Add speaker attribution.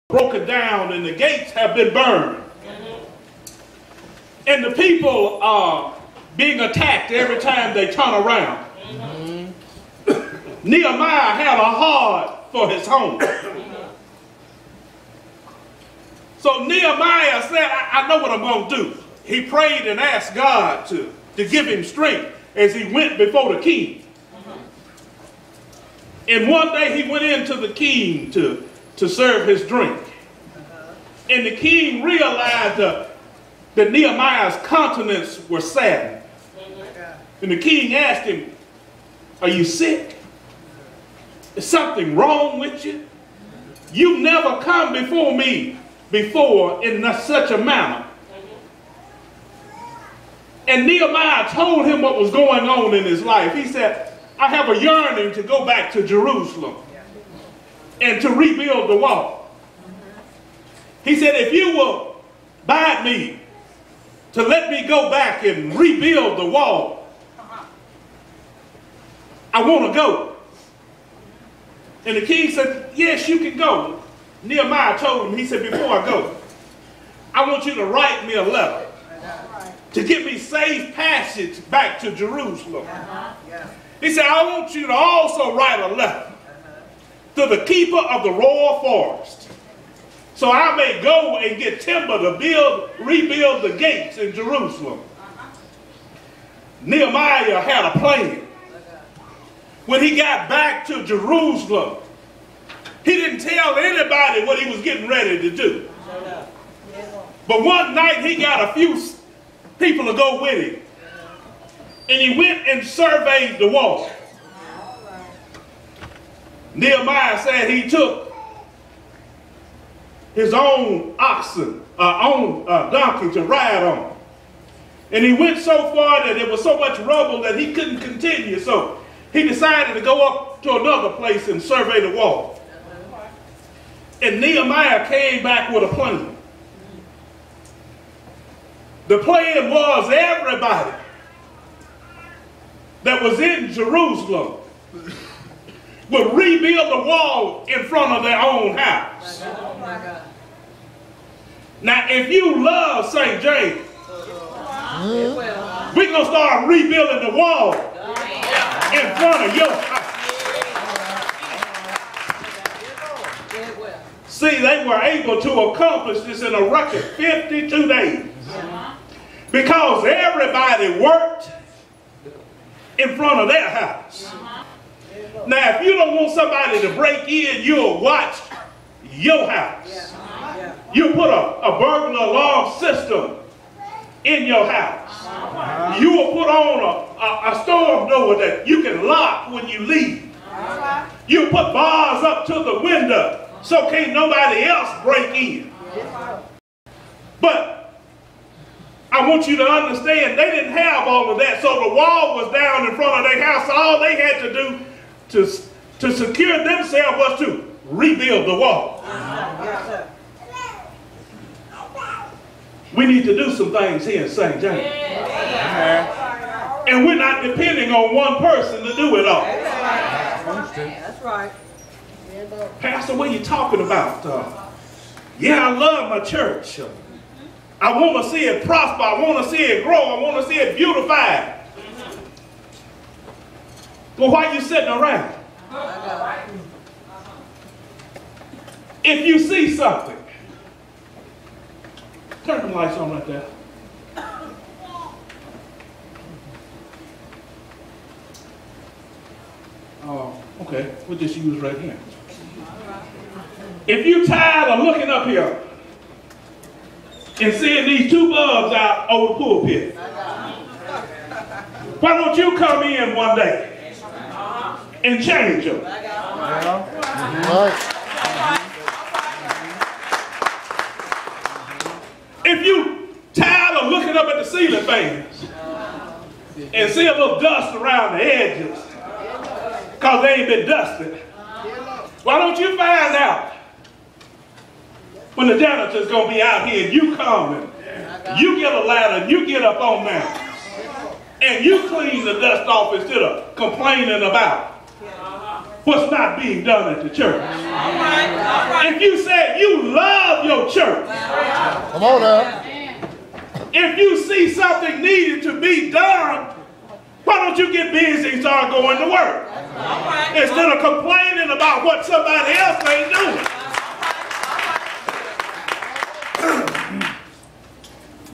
Speaker 1: broken down and the gates have been burned. And the people are being attacked every time they turn around. Nehemiah had a heart for his home. So Nehemiah said, I know what I'm going to do. He prayed and asked God to give him strength as he went before the king. And one day he went into the king to serve his drink. And the king realized that Nehemiah's countenance was saddened. And the king asked him, are you sick? Is something wrong with you? You've never come before me before in such a manner. And Nehemiah told him what was going on in his life. He said, I have a yearning to go back to Jerusalem and to rebuild the wall. He said, if you will bid me to let me go back and rebuild the wall, I want to go. And the king said, yes, you can go. Nehemiah told him, he said, before I go, I want you to write me a letter to get me safe passage back to Jerusalem. He said, I want you to also write a letter to the keeper of the royal forest, so I may go and get timber to rebuild the gates in Jerusalem. Nehemiah had a plan. When he got back to Jerusalem, he didn't tell anybody what he was getting ready to do. But one night he got a few people to go with him. And he went and surveyed the wall. Nehemiah said he took his own donkey to ride on. And he went so far that there was so much rubble that he couldn't continue. So he decided to go up to another place and survey the wall. And Nehemiah came back with a plan. The plan was everybody that was in Jerusalem would rebuild the wall in front of their own house. Now, if you love St. James, we're going to start rebuilding the wall in front of your house. See, they were able to accomplish this in a record 52 days. Because everybody worked in front of their house. Now, if you don't want somebody to break in, you'll watch your house. You put a burglar alarm system in your house. You will put on a storm door that you can lock when you leave. You put bars up to the window so can't nobody else break in. But I want you to understand, they didn't have all of that, so the wall was down in front of their house. So all they had to do to secure themselves was to rebuild the wall. We need to do some things here in St. James. And we're not depending on one person to do it all.
Speaker 2: That's right.
Speaker 1: Pastor, what are you talking about? Yeah, I love my church. I want to see it prosper. I want to see it grow. I want to see it beautified. Well, why are you sitting around? If you see something, turn the lights on right there. Okay, we'll just use right here. If you're tired of looking up here and seeing these two bulbs out over the pulpit, why don't you come in one day and change them? If you tired of looking up at the ceiling fans and see a little dust around the edges because they ain't been dusted, why don't you find out when the janitor's going to be out here and you come and you get a ladder and you get up on there and you clean the dust off instead of complaining about what's not being done at the church? If you say you love your church,
Speaker 3: Come on now.
Speaker 1: if you see something needed to be done, why don't you get busy and start going to work? Instead of complaining about what somebody else ain't doing.